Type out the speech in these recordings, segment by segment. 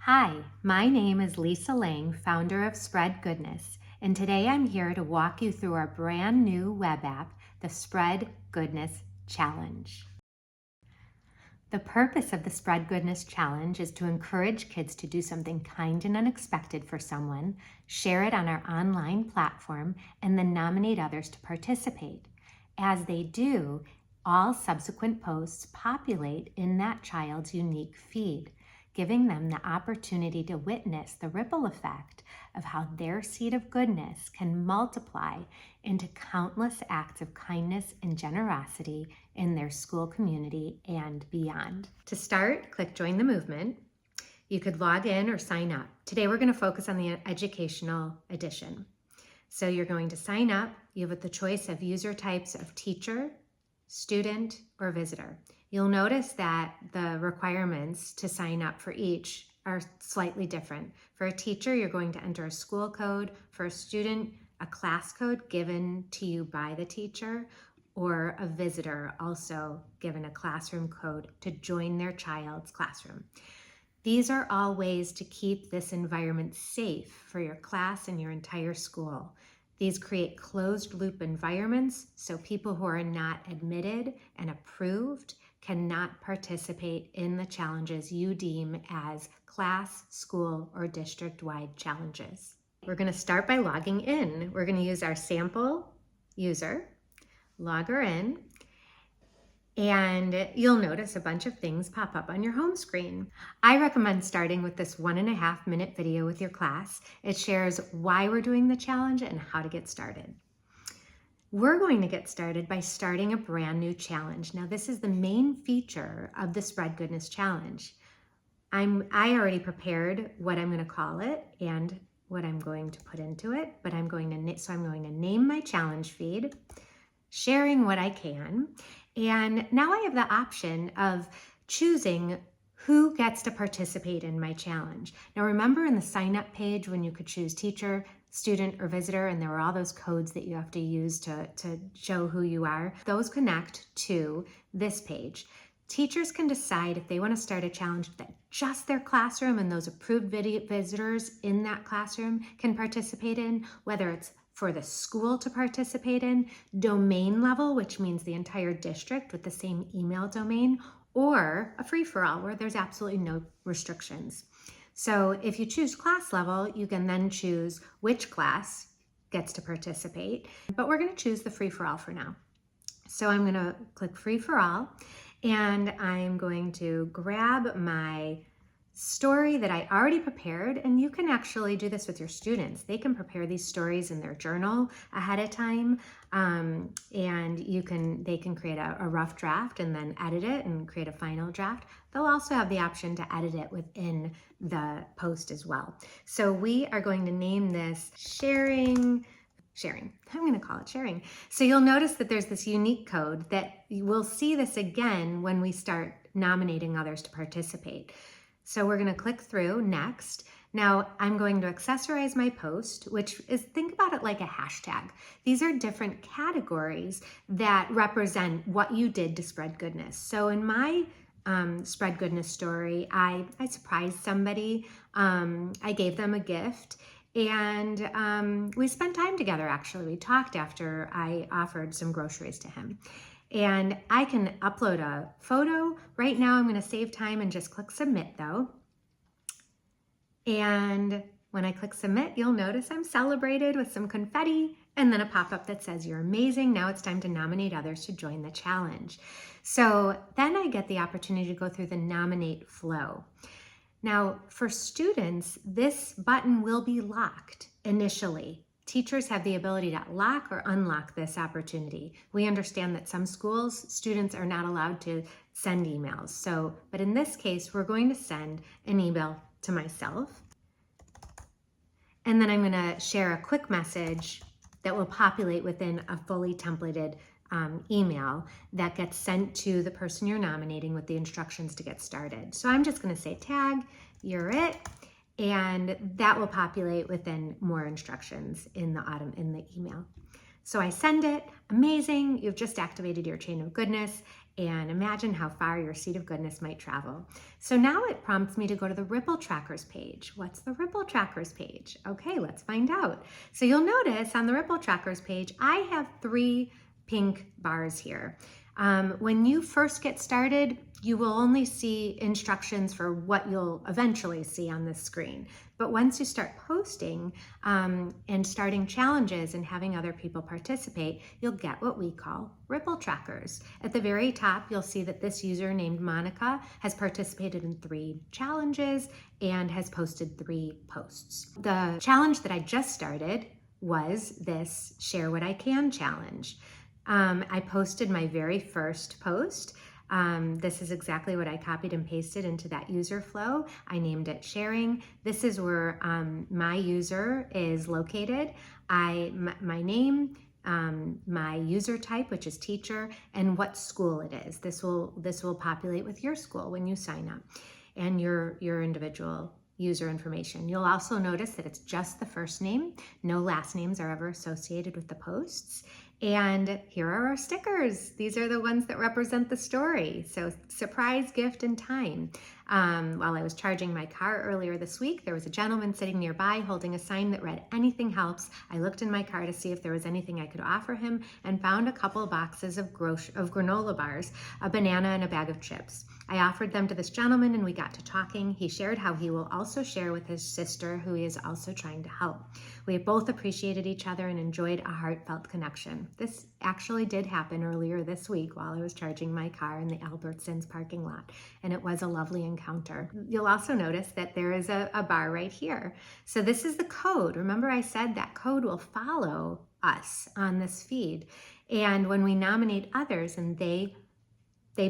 Hi, my name is Lisa Lang, founder of Spread Goodness, and today I'm here to walk you through our brand new web app, the Spread Goodness Challenge. The purpose of the Spread Goodness Challenge is to encourage kids to do something kind and unexpected for someone, share it on our online platform, and then nominate others to participate. As they do, all subsequent posts populate in that child's unique feed, giving them the opportunity to witness the ripple effect of how their seed of goodness can multiply into countless acts of kindness and generosity in their school community and beyond. To start, click Join the Movement. You could log in or sign up. Today we're going to focus on the educational edition. So you're going to sign up. You have the choice of user types of teacher, student, or visitor. You'll notice that the requirements to sign up for each are slightly different. For a teacher, you're going to enter a school code. For a student, a class code given to you by the teacher, or a visitor also given a classroom code to join their child's classroom. These are all ways to keep this environment safe for your class and your entire school. These create closed loop environments so people who are not admitted and approved cannot participate in the challenges you deem as class, school, or district-wide challenges. We're going to start by logging in. We're going to use our sample user, log her in, and you'll notice a bunch of things pop up on your home screen. I recommend starting with this 1.5 minute video with your class. It shares why we're doing the challenge and how to get started. We're going to get started by starting a brand new challenge. Now, this is the main feature of the Spread Goodness Challenge. I already prepared what I'm going to call it and what I'm going to put into it, but I'm going to name my challenge feed, sharing what I can, and now I have the option of choosing who gets to participate in my challenge. Now remember in the sign up page when you could choose teacher, student, or visitor, and there were all those codes that you have to use to show who you are. Those connect to this page. Teachers can decide if they want to start a challenge that just their classroom and those approved visitors in that classroom can participate in, whether it's for the school to participate in, domain level, which means the entire district with the same email domain, or a free-for-all where there's absolutely no restrictions. So if you choose class level, you can then choose which class gets to participate, but we're going to choose the free-for-all for now. So I'm going to click free-for-all, and I'm going to grab my story that I already prepared, and you can actually do this with your students. They can prepare these stories in their journal ahead of time, and they can create a rough draft and then edit it and create a final draft. They'll also have the option to edit it within the post as well. So we are going to name this sharing. I'm going to call it sharing. So you'll notice that there's this unique code that you will see this again when we start nominating others to participate. So we're going to click through next. Now I'm going to accessorize my post, which is, think about it like a hashtag. These are different categories that represent what you did to spread goodness. So in my spread goodness story, I surprised somebody. I gave them a gift. And we spent time together, actually. We talked after I offered some groceries to him. And I can upload a photo. Right now, I'm going to save time and just click submit, though. And when I click submit, you'll notice I'm celebrated with some confetti and then a pop-up that says, "You're amazing. Now it's time to nominate others to join the challenge." So then I get the opportunity to go through the nominate flow. Now, for students, this button will be locked initially. Teachers have the ability to lock or unlock this opportunity. We understand that some schools, students are not allowed to send emails. But in this case, we're going to send an email to myself. And then I'm going to share a quick message that will populate within a fully templated email that gets sent to the person you're nominating with the instructions to get started. So I'm just going to say tag, you're it, and that will populate within more instructions in the email. So I send it, amazing, you've just activated your chain of goodness, and imagine how far your seed of goodness might travel. So now it prompts me to go to the Ripple Trackers page. What's the Ripple Trackers page? Okay, let's find out. So you'll notice on the Ripple Trackers page, I have 3 pink bars here. When you first get started, you will only see instructions for what you'll eventually see on this screen. But once you start posting and starting challenges and having other people participate, you'll get what we call Ripple Trackers. At the very top, you'll see that this user named Monica has participated in 3 challenges and has posted 3 posts. The challenge that I just started was this Share What I Can challenge. I posted my very first post. This is exactly what I copied and pasted into that user flow. I named it Sharing. This is where my user is located. My name, my user type, which is teacher, and what school it is. This will populate with your school when you sign up, and your individual user information. You'll also notice that it's just the first name. No last names are ever associated with the posts. And here are our stickers. These are the ones that represent the story. So surprise, gift, and time. While I was charging my car earlier this week, there was a gentleman sitting nearby holding a sign that read, "Anything helps." I looked in my car to see if there was anything I could offer him and found a couple of boxes of granola bars, a banana, and a bag of chips. I offered them to this gentleman and we got to talking. He shared how he will also share with his sister, who he is also trying to help. We both appreciated each other and enjoyed a heartfelt connection. This actually did happen earlier this week while I was charging my car in the Albertsons parking lot, and it was a lovely encounter. You'll also notice that there is a bar right here. So this is the code. Remember I said that code will follow us on this feed. And when we nominate others and they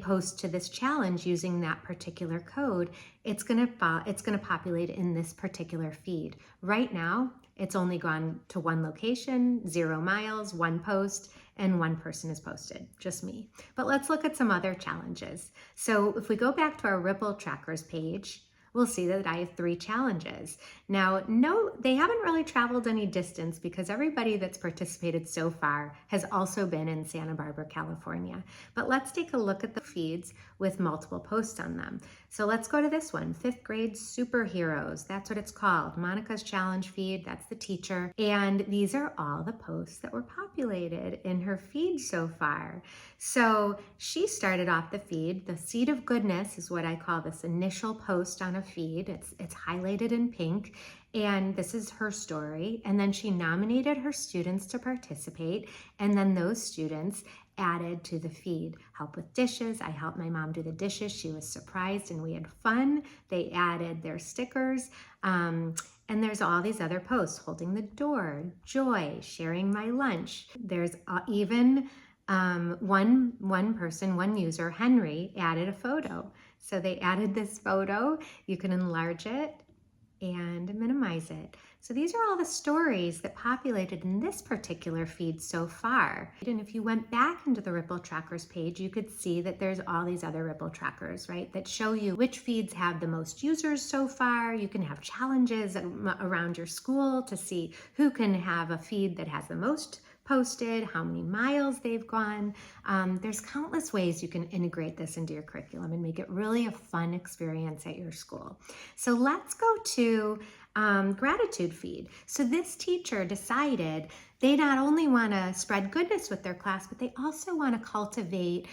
post to this challenge using that particular code, it's gonna populate in this particular feed. Right now, it's only gone to 1 location, 0 miles, 1 post, and 1 person is posted, just me. But let's look at some other challenges. So if we go back to our Ripple Trackers page, we'll see that I have 3 challenges. Now, no, they haven't really traveled any distance because everybody that's participated so far has also been in Santa Barbara, California. But let's take a look at the feeds with multiple posts on them. So let's go to this one, 5th grade superheroes. That's what it's called. Monica's challenge feed, that's the teacher. And these are all the posts that were populated in her feed so far. So she started off the feed. The seed of goodness is what I call this initial post on a feed. It's highlighted in pink, and this is her story. And then she nominated her students to participate, and then those students added to the feed. Help with dishes. I helped my mom do the dishes. She was surprised and we had fun. They added their stickers. And there's all these other posts: holding the door, joy, sharing my lunch. There's even one person, one user, Henry, added a photo. So they added this photo. You can enlarge it and minimize it. So these are all the stories that populated in this particular feed so far. And if you went back into the Ripple Trackers page, you could see that there's all these other Ripple Trackers, right, that show you which feeds have the most users so far. You can have challenges around your school to see who can have a feed that has the most posted, how many miles they've gone. There's countless ways you can integrate this into your curriculum and make it really a fun experience at your school. So let's go to gratitude feed. So this teacher decided they not only want to spread goodness with their class, but they also want to cultivate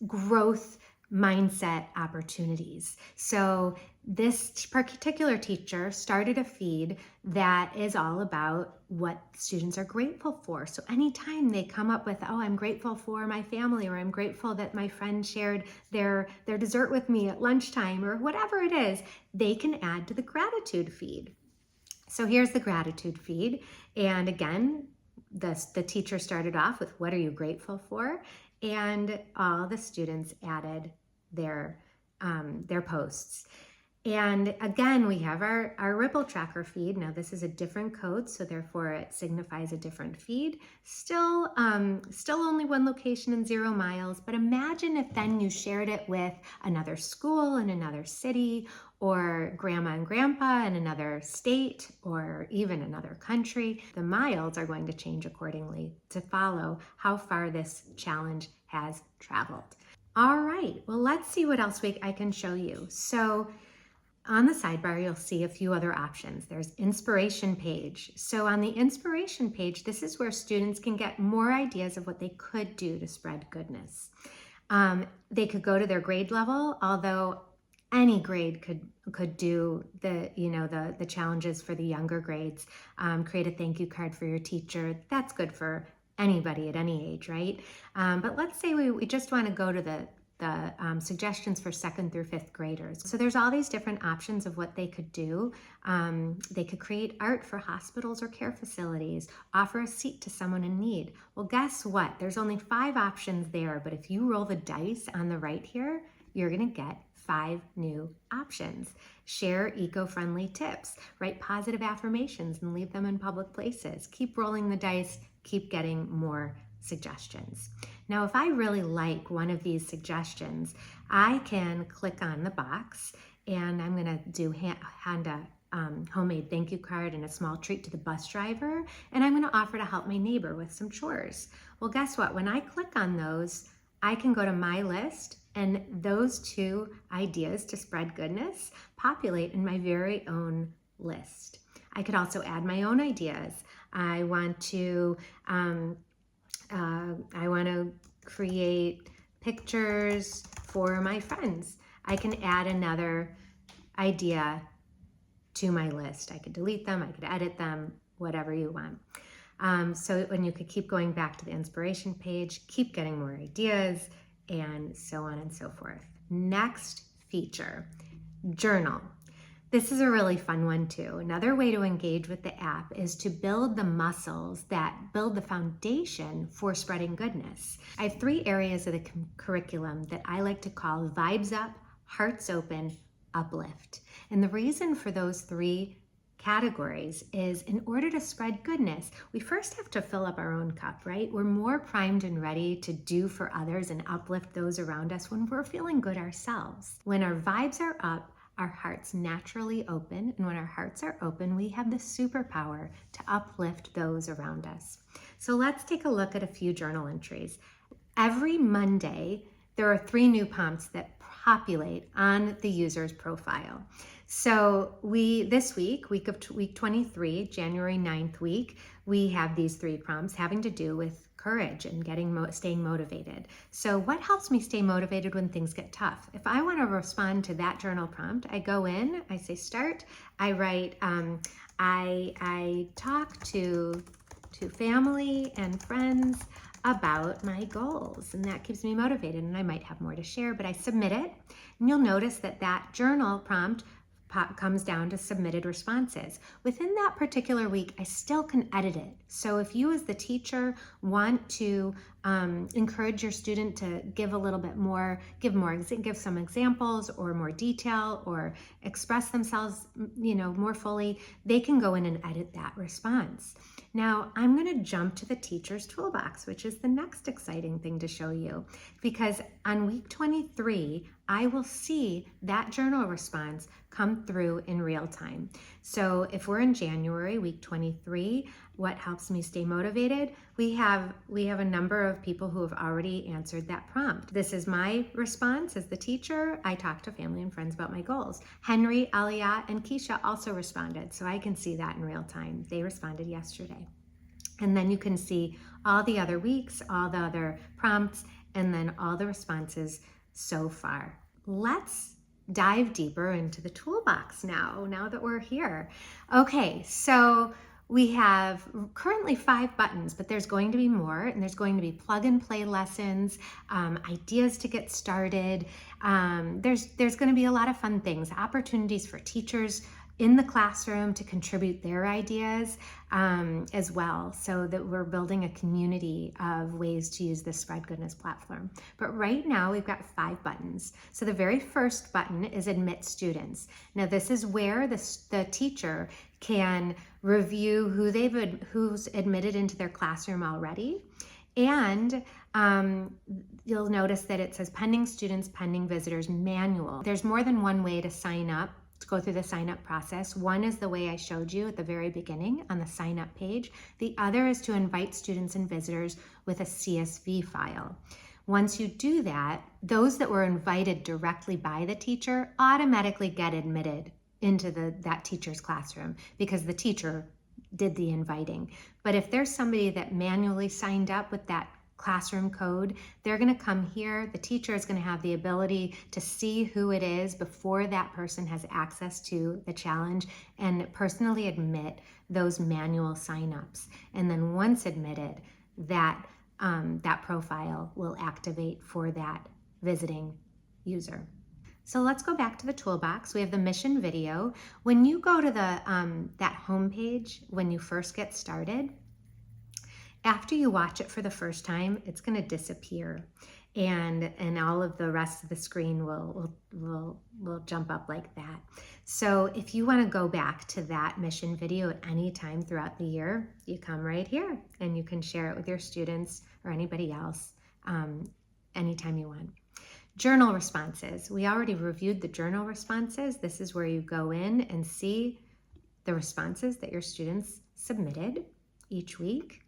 growth mindset opportunities. So this particular teacher started a feed that is all about what students are grateful for. So anytime they come up with, oh, I'm grateful for my family, or I'm grateful that my friend shared their dessert with me at lunchtime, or whatever it is, they can add to the gratitude feed. So here's the gratitude feed. And again, the teacher started off with, what are you grateful for? And all the students added their posts. And again, we have our Ripple Tracker feed. Now this is a different code, so therefore it signifies a different feed. Still only 1 location and 0 miles, but imagine if then you shared it with another school in another city, or grandma and grandpa in another state, or even another country. The miles are going to change accordingly to follow how far this challenge has traveled. All right, well, let's see what else I can show you. So on the sidebar, you'll see a few other options. There's inspiration page. So on the inspiration page, this is where students can get more ideas of what they could do to spread goodness. They could go to their grade level, although any grade could do the challenges for the younger grades. Create a thank you card for your teacher. That's good for anybody at any age, right? But let's say we just want to go to the suggestions for 2nd through 5th graders. So there's all these different options of what they could do. They could create art for hospitals or care facilities, offer a seat to someone in need. Well, guess what? There's only 5 options there, but if you roll the dice on the right here, you're gonna get 5 new options. Share eco-friendly tips, write positive affirmations and leave them in public places. Keep rolling the dice, keep getting more suggestions. Now, if I really like one of these suggestions, I can click on the box and I'm gonna do hand a homemade thank you card and a small treat to the bus driver, and I'm gonna offer to help my neighbor with some chores. Well, guess what? When I click on those, I can go to my list and those 2 ideas to spread goodness populate in my very own list. I could also add my own ideas. I want to create pictures for my friends. I can add another idea to my list. I could delete them, I could edit them, whatever you want. So when you could keep going back to the inspiration page, keep getting more ideas, and so on and so forth. Next feature, journal. This is a really fun one too. Another way to engage with the app is to build the muscles that build the foundation for spreading goodness. I have 3 areas of the curriculum that I like to call Vibes Up, Hearts Open, Uplift. And the reason for those 3 categories is in order to spread goodness, we first have to fill up our own cup, right? We're more primed and ready to do for others and uplift those around us when we're feeling good ourselves. When our vibes are up, our hearts naturally open, and when our hearts are open, we have the superpower to uplift those around us. So let's take a look at a few journal entries. Every Monday, there are 3 new prompts that populate on the user's profile. So this week, week 23, January 9th week, we have these 3 prompts having to do with courage and staying motivated. So what helps me stay motivated when things get tough? If I want to respond to that journal prompt, I go in, I say start, I write, I talk to family and friends about my goals, and that keeps me motivated, and I might have more to share, but I submit it, and you'll notice that journal prompt comes down to submitted responses. Within that particular week, I still can edit it. So if you as the teacher want to encourage your student to give a little bit more, give some examples or more detail or express themselves, more fully, they can go in and edit that response. Now, I'm going to jump to the teacher's toolbox, which is the next exciting thing to show you, because on week 23, I will see that journal response come through in real time. So if we're in January, week 23, what helps me stay motivated? We have a number of people who have already answered that prompt. This is my response as the teacher. I talk to family and friends about my goals. Henry, Aliyah, and Keisha also responded, so I can see that in real time. They responded yesterday. And then you can see all the other weeks, all the other prompts, and then all the responses so far. Let's dive deeper into the toolbox now that we're here. Okay, so we have currently 5 buttons, but there's going to be more, and there's going to be plug and play lessons, ideas to get started. There's going to be a lot of fun things, opportunities for teachers in the classroom to contribute their ideas as well, so that we're building a community of ways to use this Spread Goodness platform. But right now we've got 5 buttons. So the very first button is Admit Students. Now this is where the teacher can review who's admitted into their classroom already. And you'll notice that it says Pending Students, Pending Visitors Manual. There's more than one way to sign up, to go through the sign up process. One is the way I showed you at the very beginning on the sign up page. The other is to invite students and visitors with a CSV file. Once you do that, those that were invited directly by the teacher automatically get admitted into that teacher's classroom because the teacher did the inviting. But if there's somebody that manually signed up with that classroom code, they're going to come here. The teacher is going to have the ability to see who it is before that person has access to the challenge and personally admit those manual signups. And then once admitted, that profile will activate for that visiting user. So let's go back to the toolbox. We have the mission video. When you go to that home page, when you first get started, after you watch it for the first time, it's going to disappear, and all of the rest of the screen will jump up like that. So if you want to go back to that mission video at any time throughout the year, you come right here and you can share it with your students or anybody else anytime you want. Journal responses. We already reviewed the journal responses. This is where you go in and see the responses that your students submitted each week.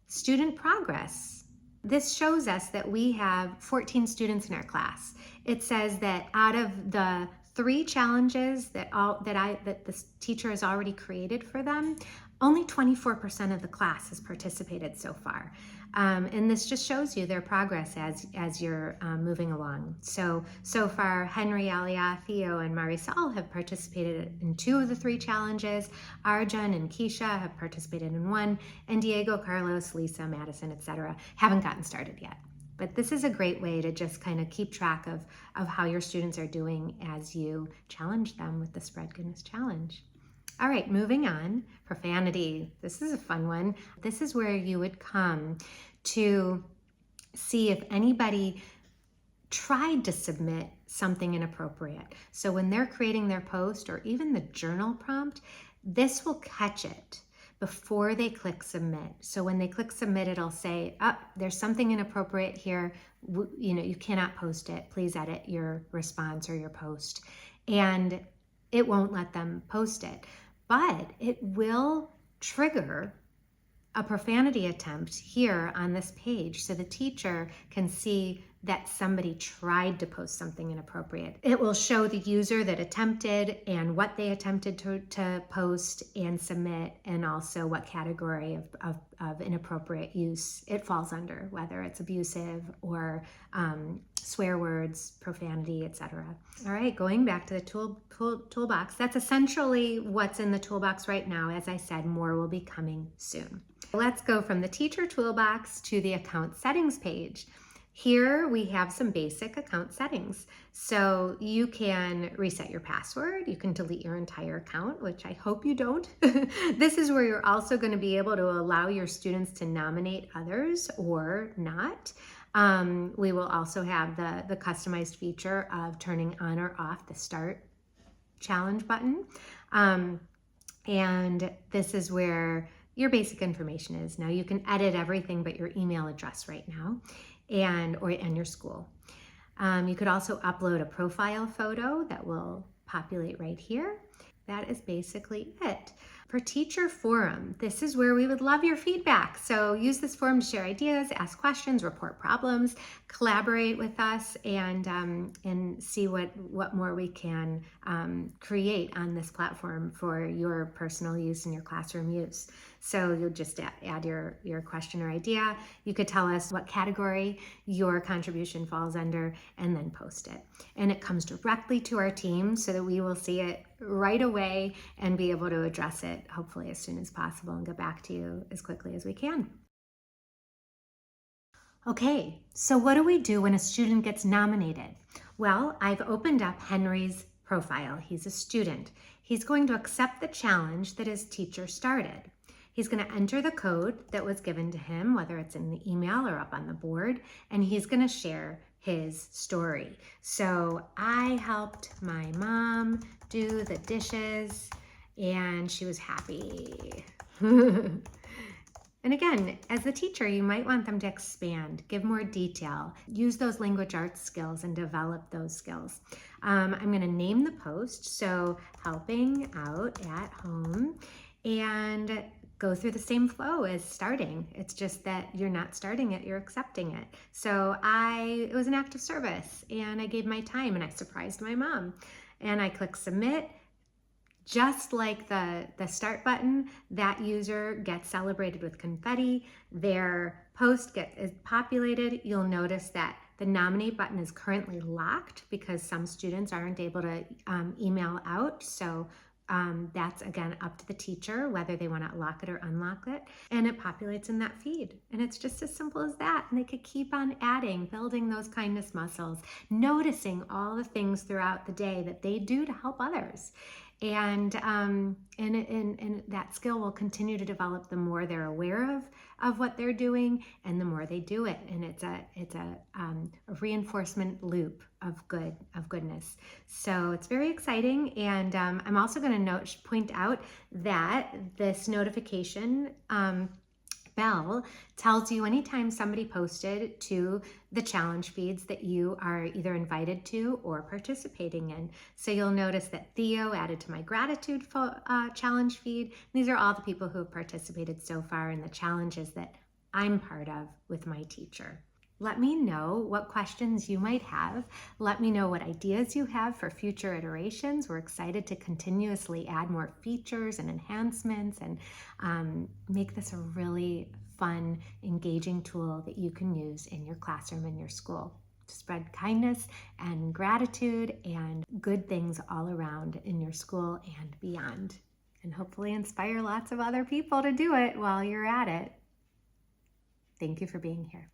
Student progress. This shows us that we have 14 students in our class. It says that out of the 3 challenges that the teacher has already created for them, only 24% of the class has participated so far. And this just shows you their progress as you're moving along. So far, Henry, Alia, Theo, and Marisol have participated in 2 of the 3 challenges. Arjun and Keisha have participated in 1, and Diego, Carlos, Lisa, Madison, etc. haven't gotten started yet. But this is a great way to just kind of keep track of how your students are doing as you challenge them with the Spread Goodness Challenge. All right, moving on. Profanity. This is a fun one. This is where you would come to see if anybody tried to submit something inappropriate. So when they're creating their post or even the journal prompt, this will catch it before they click submit. So when they click submit, it'll say, there's something inappropriate here. You cannot post it. Please edit your response or your post. And it won't let them post it. But it will trigger a profanity attempt here on this page so the teacher can see that somebody tried to post something inappropriate. It will show the user that attempted and what they attempted to post and submit, and also what category of inappropriate use it falls under, whether it's abusive or swear words, profanity, etc. All right, going back to the toolbox, that's essentially what's in the toolbox right now. As I said, more will be coming soon. Let's go from the teacher toolbox to the account settings page. Here we have some basic account settings. So you can reset your password, you can delete your entire account, which I hope you don't. This is where you're also going to be able to allow your students to nominate others or not. We will also have the customized feature of turning on or off the start challenge button. And this is where your basic information is. Now you can edit everything but your email address right now and your school. You could also upload a profile photo that will populate right here. That is basically it. For Teacher Forum, this is where we would love your feedback. So use this forum to share ideas, ask questions, report problems, collaborate with us, and see what more we can create on this platform for your personal use and your classroom use. So you'll just add your question or idea. You could tell us what category your contribution falls under and then post it. And it comes directly to our team so that we will see it right away and be able to address it hopefully as soon as possible and get back to you as quickly as we can. Okay, so what do we do when a student gets nominated? Well, I've opened up Henry's profile. He's a student. He's going to accept the challenge that his teacher started. He's going to enter the code that was given to him, whether it's in the email or up on the board, and he's going to share his story. So I helped my mom do the dishes and she was happy. And again, as the teacher, you might want them to expand, give more detail, use those language arts skills and develop those skills. I'm going to name the post, so helping out at home, and go through the same flow as starting. It's just that you're not starting it, you're accepting it. So it was an act of service, and I gave my time and I surprised my mom. And I clicked submit. Just like the start button, that user gets celebrated with confetti. Their post is populated. You'll notice that the nominate button is currently locked because some students aren't able to email out. So that's again up to the teacher whether they want to lock it or unlock it, and it populates in that feed. And it's just as simple as that. And they could keep on adding, building those kindness muscles, noticing all the things throughout the day that they do to help others. And that skill will continue to develop the more they're aware of what they're doing and the more they do it. And it's a reinforcement loop of goodness. So it's very exciting. And I'm also going to point out that this notification bell tells you anytime somebody posted to the challenge feeds that you are either invited to or participating in. So you'll notice that Theo added to my gratitude challenge feed. These are all the people who have participated so far in the challenges that I'm part of with my teacher. Let me know what questions you might have. Let me know what ideas you have for future iterations. We're excited to continuously add more features and enhancements and make this a really fun, engaging tool that you can use in your classroom and your school to spread kindness and gratitude and good things all around in your school and beyond, and hopefully inspire lots of other people to do it while you're at it. Thank you for being here.